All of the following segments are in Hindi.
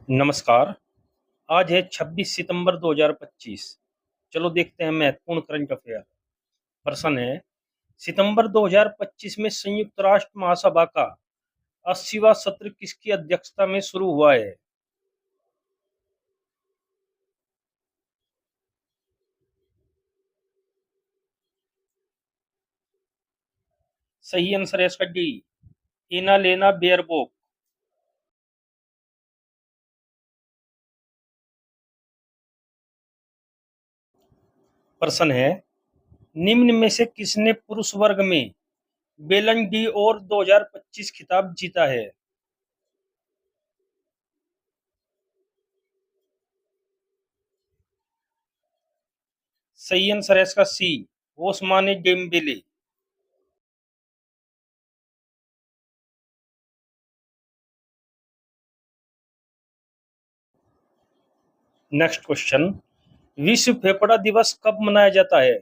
नमस्कार। आज है 26 सितंबर 2025। चलो देखते हैं महत्वपूर्ण करंट अफेयर। प्रश्न है, सितंबर 2025 में संयुक्त राष्ट्र महासभा का 80वां सत्र किसकी अध्यक्षता में शुरू हुआ है? सही आंसर है इसका डी, एनालेना बेयरबोक। प्रश्न है, निम्न में से किसने पुरुष वर्ग में बेलन डी और 2025 खिताब जीता है? सही आंसर है इसका सी, ओस्माने डेम्बेले। नेक्स्ट क्वेश्चन, विश्व फेफड़ा दिवस कब मनाया जाता है?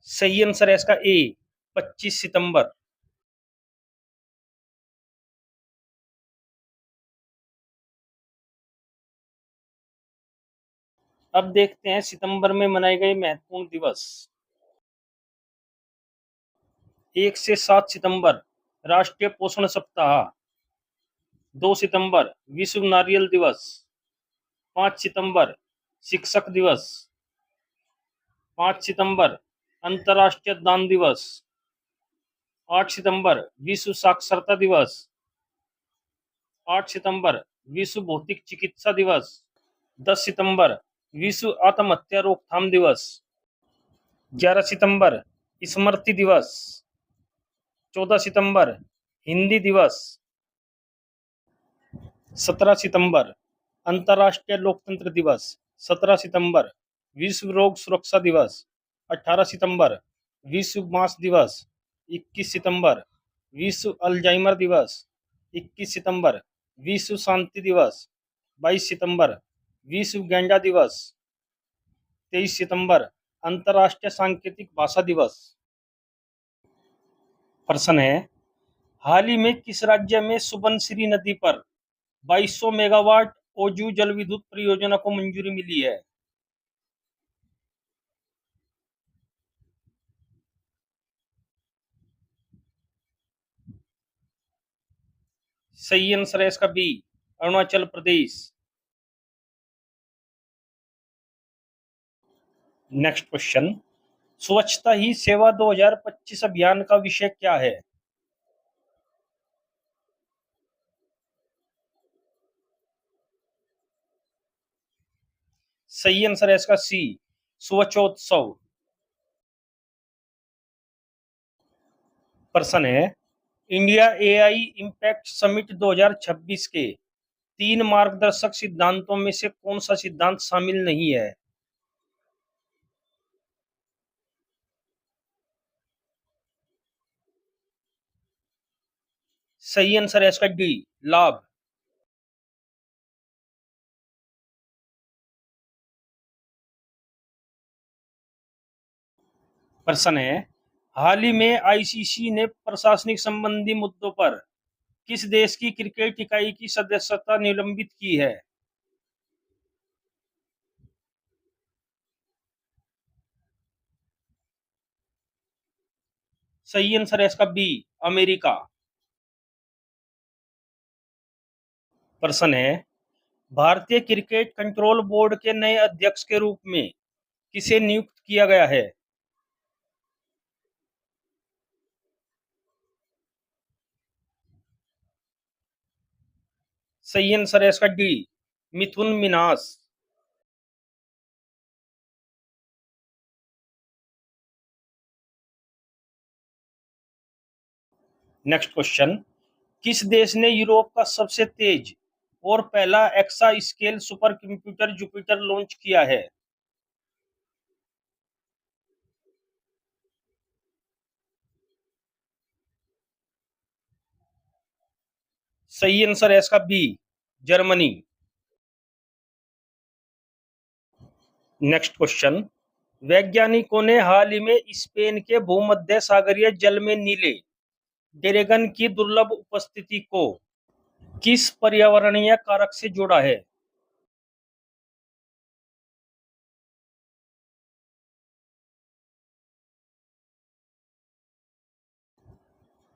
सही आंसर है इसका ए, 25 सितंबर। अब देखते हैं सितंबर में मनाए गए महत्वपूर्ण दिवस। 1 से 7 सितंबर राष्ट्रीय पोषण सप्ताह। 2 सितंबर विश्व नारियल दिवस। 5 सितंबर शिक्षक दिवस। 5 सितंबर अंतर्राष्ट्रीय दान दिवस। 8 सितंबर विश्व साक्षरता दिवस। 8 सितंबर विश्व भौतिक चिकित्सा दिवस। 10 सितंबर विश्व आत्महत्या रोकथाम दिवस। 11 सितंबर स्मृति दिवस। 14 सितंबर हिंदी दिवस। 17 सितंबर अंतर्राष्ट्रीय लोकतंत्र दिवस। 17 सितंबर विश्व रोग सुरक्षा दिवस। 18 सितंबर विश्व बांस दिवस। 21 सितंबर विश्व अल्जाइमर दिवस। 21 सितंबर विश्व शांति दिवस। 22 सितंबर विश्व गैंडा दिवस। 23 सितंबर अंतर्राष्ट्रीय सांकेतिक भाषा दिवस। प्रश्न है, हाल ही में किस राज्य में सुबनसिरी नदी पर 2200 मेगावाट ओजू जल विद्युत परियोजना को मंजूरी मिली है? सही आंसर है इसका B, Arunachal Pradesh. Next question, स्वच्छता ही सेवा 2025 अभियान का विषय क्या है? सही आंसर है इसका सी, स्वच्छोत्सव। प्रश्न है, इंडिया एआई इम्पैक्ट समिट 2026 के 3 मार्गदर्शक सिद्धांतों में से कौन सा सिद्धांत शामिल नहीं है? सही आंसर है इसका डी, लाभ। प्रश्न है, हाल ही में आईसीसी ने प्रशासनिक संबंधी मुद्दों पर किस देश की क्रिकेट इकाई की सदस्यता निलंबित की है? सही आंसर है इसका बी, अमेरिका। प्रश्न है, भारतीय क्रिकेट कंट्रोल बोर्ड के नए अध्यक्ष के रूप में किसे नियुक्त किया गया है? सही आंसर है इसका D, Mithun Minhas. Next question, किस देश ने यूरोप का सबसे तेज और पहला exa scale super computer Jupiter launch किया है? सही आंसर है इसका बी, जर्मनी। नेक्स्ट क्वेश्चन, वैज्ञानिकों ने हाल ही में स्पेन के भूमध्य सागरीय जल में नीले ड्रैगन की दुर्लभ उपस्थिति को किस पर्यावरणीय कारक से जोड़ा है?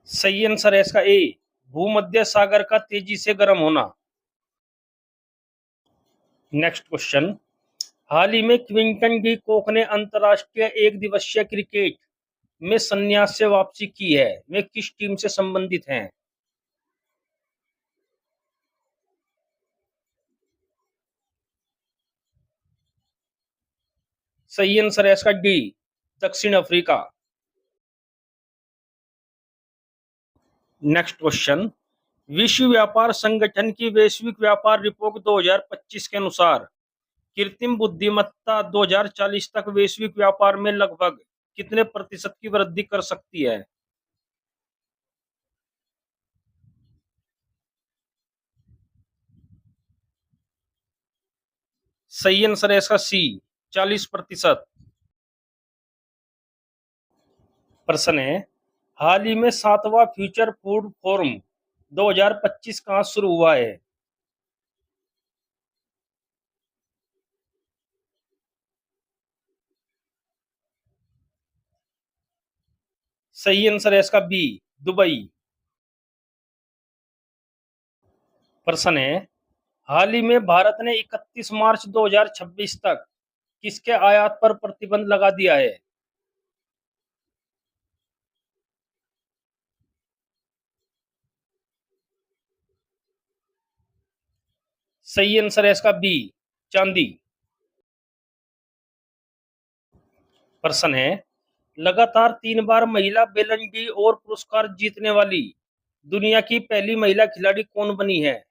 सही आंसर है इसका ए, भूमध्य सागर का तेजी से गर्म होना। नेक्स्ट क्वेश्चन, हाल ही में क्विंटन डी कॉक ने अंतर्राष्ट्रीय एक दिवसीय क्रिकेट में संन्यास से वापसी की है, वे किस टीम से संबंधित हैं? सही आंसर है इसका डी, दक्षिण अफ्रीका। नेक्स्ट क्वेश्चन, विश्व व्यापार संगठन की वैश्विक व्यापार रिपोर्ट 2025 के अनुसार कृत्रिम बुद्धिमत्ता 2040 तक वैश्विक व्यापार में लगभग कितने प्रतिशत की वृद्धि कर सकती है? सही आंसर है इसका सी, 40%। प्रश्न है, हाल ही में 7वां फ्यूचर फूड फोरम 2025 कहाँ शुरू हुआ है? सही आंसर है इसका बी, दुबई। प्रश्न है, हाल ही में भारत ने 31 मार्च 2026 तक किसके आयात पर प्रतिबंध लगा दिया है? सही आंसर है इसका बी, चांदी। प्रश्न है, लगातार 3 बार महिला बेलन डी और पुरस्कार जीतने वाली दुनिया की पहली महिला खिलाड़ी कौन बनी है?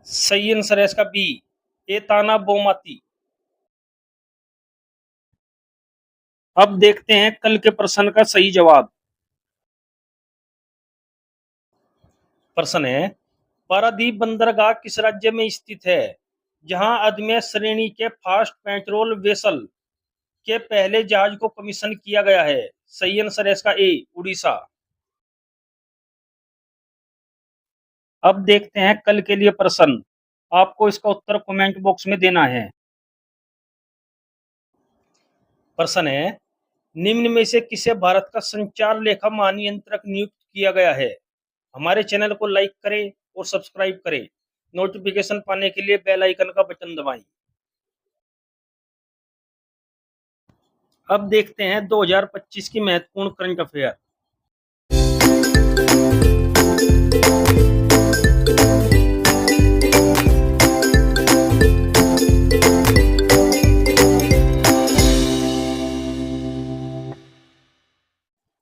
सही आंसर है इसका बी, एताना बोमाती। अब देखते हैं कल के प्रश्न का सही जवाब। प्रश्न है, पारादीप बंदरगाह किस राज्य में स्थित है जहां अदम्य श्रेणी के फास्ट पेट्रोल वेसल के पहले जहाज को कमीशन किया गया है? सही आंसर है इसका ए, उड़ीसा। अब देखते हैं कल के लिए प्रश्न, आपको इसका उत्तर कमेंट बॉक्स में देना है। प्रश्न है, निम्न में से किसे भारत का संचार लेखा महानियंत्रक नियुक्त किया गया है? हमारे चैनल को लाइक करें और सब्सक्राइब करें, नोटिफिकेशन पाने के लिए बेल आइकन का बटन दबाएं। अब देखते हैं 2025 की महत्वपूर्ण करंट अफेयर।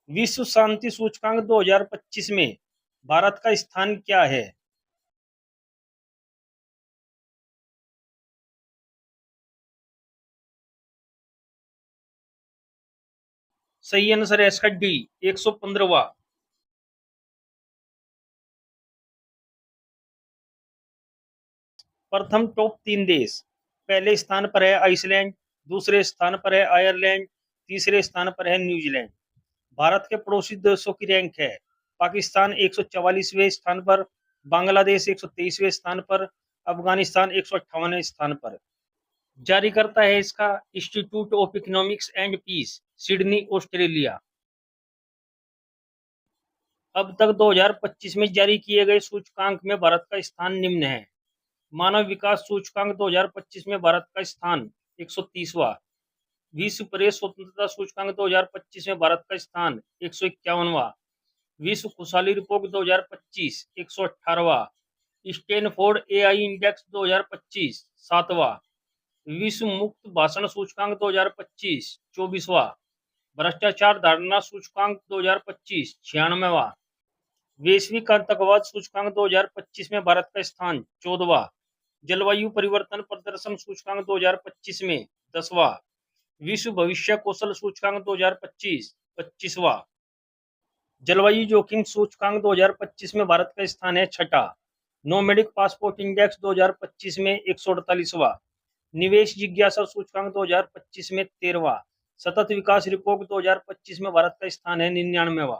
विश्व शांति सूचकांक 2025 में भारत का स्थान क्या है? सही आंसर है इसका डी, 115वां। प्रथम टॉप 3 देश, पहले स्थान पर है आइसलैंड, दूसरे स्थान पर है आयरलैंड, तीसरे स्थान पर है न्यूजीलैंड। भारत के पड़ोसी देशों की रैंक है, पाकिस्तान 144वें स्थान पर, बांग्लादेश 123वें स्थान पर, अफगानिस्तान 158वें स्थान पर। जारी करता है इसका Institute of Economics and Peace, Sydney, Australia. अब तक 2025 में जारी किए गए सूचकांक में भारत का स्थान निम्न है। मानव विकास सूचकांक 2025 में भारत का स्थान 130वां। विश्व प्रेस स्वतंत्रता सूचकांक 2025 में भारत का स्थान 151वां। विश्व खुशहाली रिपोर्ट 2025 118वां। स्टैनफोर्ड एआई इंडेक्स 2025 7वां। विश्व मुक्त भाषण सूचकांक 2025 24वां। भ्रष्टाचार धारणा सूचकांक 2025 96वां। वैश्विक आतंकवाद सूचकांक 2025 में भारत का स्थान 14वां। जलवायु परिवर्तन प्रदर्शन सूचकांक 2025 में 10वां। विश्व भविष्य कौशल सूचकांक 2025 25वां। जलवायु जोखिम सूचकांक 2025 में भारत का स्थान है छठा। नोमैडिक पासपोर्ट इंडेक्स 2025 में 148वां। निवेश जिज्ञासा सूचकांक 2025 में 13वां। सतत विकास रिपोर्ट 2025 में भारत का स्थान है 99वां।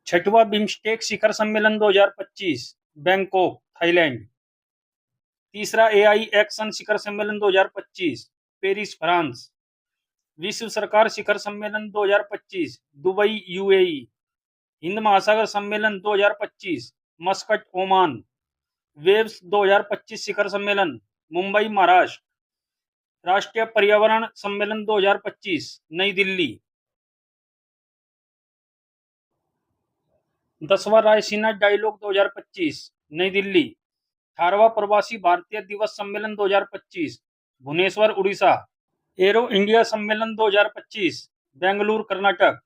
छठवां बिम्स्टेक शिखर सम्मेलन 2025 बैंकॉक थाईलैंड। तीसरा एआई एक्शन शिखर सम्मेलन 2025 पेरिस फ्रांस। विश्व सरकार शिखर सम्मेलन 2025 दुबई यूएई। हिंद महासागर सम्मेलन 2025 मस्कट ओमान। वेव्स 2025 शिखर सम्मेलन मुंबई महाराष्ट्र। राष्ट्रीय पर्यावरण सम्मेलन 2025 नई दिल्ली। 10वां रायसीना डायलॉग 2025 नई दिल्ली। 18वां प्रवासी भारतीय दिवस सम्मेलन 2025 भुवनेश्वर उड़ीसा। एरो इंडिया सम्मेलन 2025 बेंगलुरु कर्नाटक।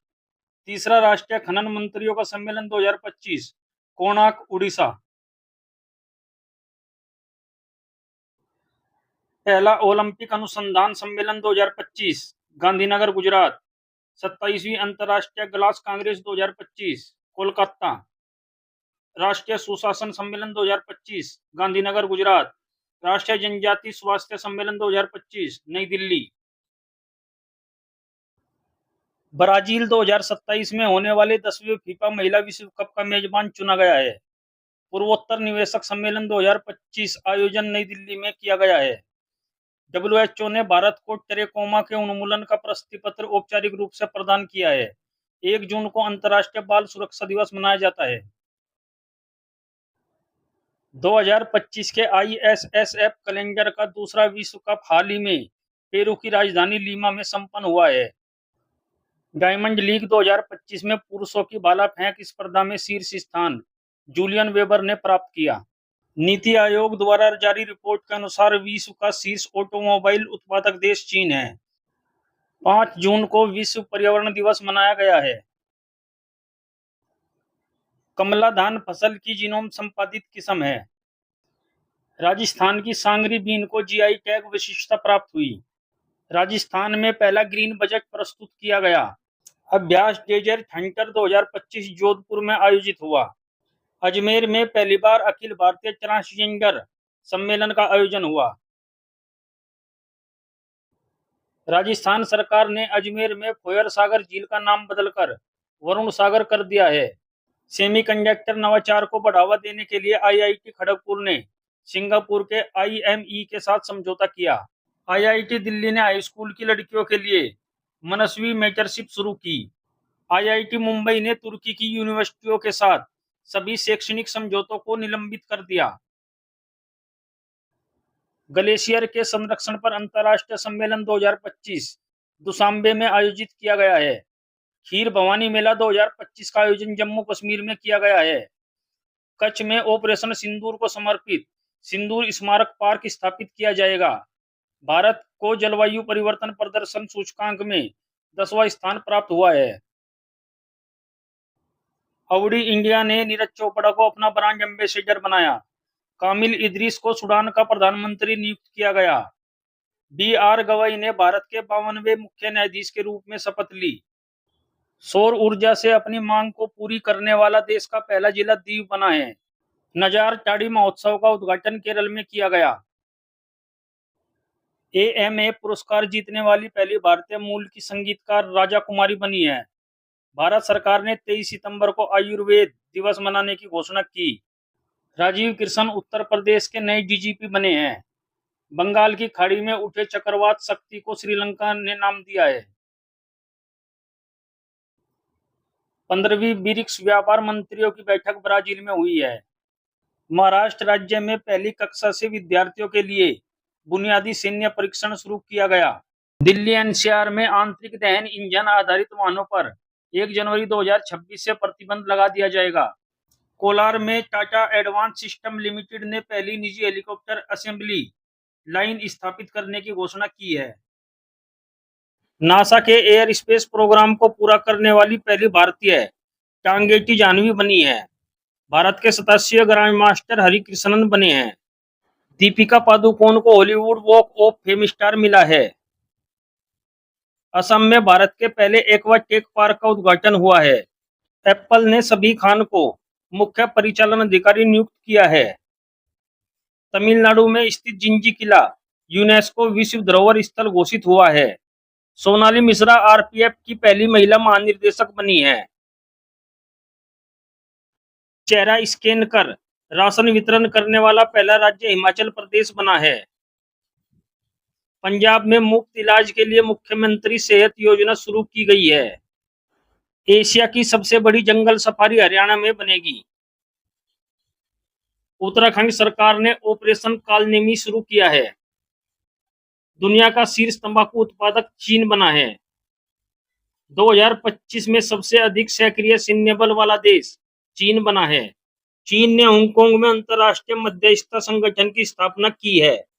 तीसरा राष्ट्रीय खनन मंत्रियों का सम्मेलन 2025 कोणार्क उड़ीसा। पहला ओलंपिक अनुसंधान सम्मेलन 2025 गांधीनगर गुजरात। 27वीं अंतर्राष्ट्रीय ग्लास कांग्रेस 2025 कोलकाता। राष्ट्रीय सुशासन सम्मेलन 2025 गांधीनगर गुजरात। राष्ट्रीय जनजाति स्वास्थ्य सम्मेलन 2025 नई दिल्ली। ब्राजील 2027 में होने वाले 10वें फीफा महिला विश्व कप का मेजबान चुना गया है। पूर्वोत्तर निवेशक सम्मेलन 2025 आयोजन नई दिल्ली में किया गया है। डब्ल्यूएचओ ने भारत को टेरेकोमा के उन्मूलन का प्रशस्ति पत्र औपचारिक रूप से प्रदान किया है। 1 जून को अंतर्राष्ट्रीय बाल सुरक्षा दिवस मनाया जाता है। 2025 के आईएसएसएफ कैलेंडर का दूसरा विश्व कप हाल ही में पेरू की राजधानी लीमा में संपन्न हुआ है। डायमंड लीग 2025 में पुरुषों की भाला फेंक स्पर्धा में शीर्ष स्थान जूलियन वेबर ने प्राप्त किया। नीति आयोग द्वारा जारी रिपोर्ट के अनुसार विश्व का शीर्ष ऑटोमोबाइल उत्पादक देश चीन है। 5 जून को विश्व पर्यावरण दिवस मनाया गया है। कमला धान फसल की जीनोम संपादित किस्म है। राजस्थान की सांगरी बीन को जीआई टैग विशिष्टता प्राप्त हुई। राजस्थान में पहला ग्रीन बजट प्रस्तुत किया गया। अभ्यास डेजर्ट हंटर 2025 जोधपुर में आयोजित हुआ। अजमेर में पहली बार अखिल भारतीय ट्रांसजेंडर सम्मेलन का आयोजन हुआ। राजस्थान सरकार ने अजमेर में फोयर सागर झील का नाम बदलकर वरुण सागर कर दिया है। सेमीकंडक्टर नवाचार को बढ़ावा देने के लिए आईआईटी खड़गपुर ने सिंगापुर के आईएमई के साथ समझौता किया। आईआईटी दिल्ली ने हाई स्कूल की लड़कियों के लिए मनस्वी मेंटरशिप शुरू की। आईआईटी मुंबई ने तुर्की की यूनिवर्सिटियों के साथ सभी शैक्षणिक समझौतों को निलंबित कर दिया। ग्लेशियर के संरक्षण पर अंतर्राष्ट्रीय सम्मेलन 2025 दुशांबे में आयोजित किया गया है। खीर भवानी मेला 2025 का आयोजन जम्मू कश्मीर में किया गया है। कच्छ में ऑपरेशन सिंदूर को समर्पित सिंदूर स्मारक पार्क स्थापित किया जाएगा। भारत को जलवायु परिवर्तन प्रदर्शन सूचकांक में 10वां स्थान प्राप्त हुआ है। अवडी इंडिया ने नीरज चोपड़ा को अपना ब्रांड एम्बेसडर बनाया। कामिल इदरीस को सूडान का प्रधानमंत्री नियुक्त किया गया। बी.आर. गवई ने भारत के 52वें मुख्य न्यायाधीश के रूप में शपथ ली। सौर ऊर्जा से अपनी मांग को पूरी करने वाला देश का पहला जिला दीव बना है। नजार टाड़ी महोत्सव का उद्घाटन केरल में किया गया। एएमए पुरस्कार जीतने वाली पहली भारतीय मूल की संगीतकार राजा कुमारी बनी है। भारत सरकार ने 23 सितंबर को आयुर्वेद दिवस मनाने की घोषणा की। राजीव कृष्ण उत्तर प्रदेश के नए डीजीपी बने हैं। बंगाल की खाड़ी में उठे चक्रवात शक्ति को श्रीलंका ने नाम दिया है। 15वीं ब्रिक्स व्यापार मंत्रियों की बैठक ब्राजील में हुई है। महाराष्ट्र राज्य में पहली कक्षा से विद्यार्थियों के लिए बुनियादी सैन्य परीक्षण शुरू किया गया। दिल्ली एनसीआर में आंतरिक दहन इंजन आधारित वाहनों पर 1 जनवरी 2026 से प्रतिबंध लगा दिया जाएगा। कोलार में टाटा एडवांस सिस्टम लिमिटेड ने पहली निजी हेलीकॉप्टर असेंबली लाइन स्थापित करने की घोषणा की है। नासा के एयर स्पेस प्रोग्राम को पूरा करने वाली पहली भारतीय टांगेटी जाह्नवी बनी है। भारत के 87वें ग्रैंड मास्टर हरिकृष्णन बने हैं। दीपिका पादुकोण को Hollywood walk of fame star मिला है। असम में भारत के पहले एक्वा टेक पार्क का उद्घाटन हुआ है। एप्पल ने सबी खान को मुख्य परिचालन अधिकारी नियुक्त किया है। तमिलनाडु में स्थित जिंजी किला यूनेस्को विश्व धरोहर स्थल घोषित हुआ है। सोनाली मिश्रा आरपीएफ की पहली महिला महानिदेशक बनी है। चेहरा स्कैन कर राशन वितरण करने वाला पहला राज्य हिमाचल प्रदेश बना है। पंजाब में मुफ्त इलाज के लिए मुख्यमंत्री सेहत योजना शुरू की गई है। एशिया की सबसे बड़ी जंगल सफारी हरियाणा में बनेगी। उत्तराखंड सरकार ने ऑपरेशन कालनेमी शुरू किया है। दुनिया का शीर्ष तंबाकू उत्पादक चीन बना है। 2025 में सबसे अधिक सक्रिय सैन्य बल वाला देश चीन बना है। चीन ने हांगकांग में अंतर्राष्ट्रीय मध्यस्थता संगठन की स्थापना की है।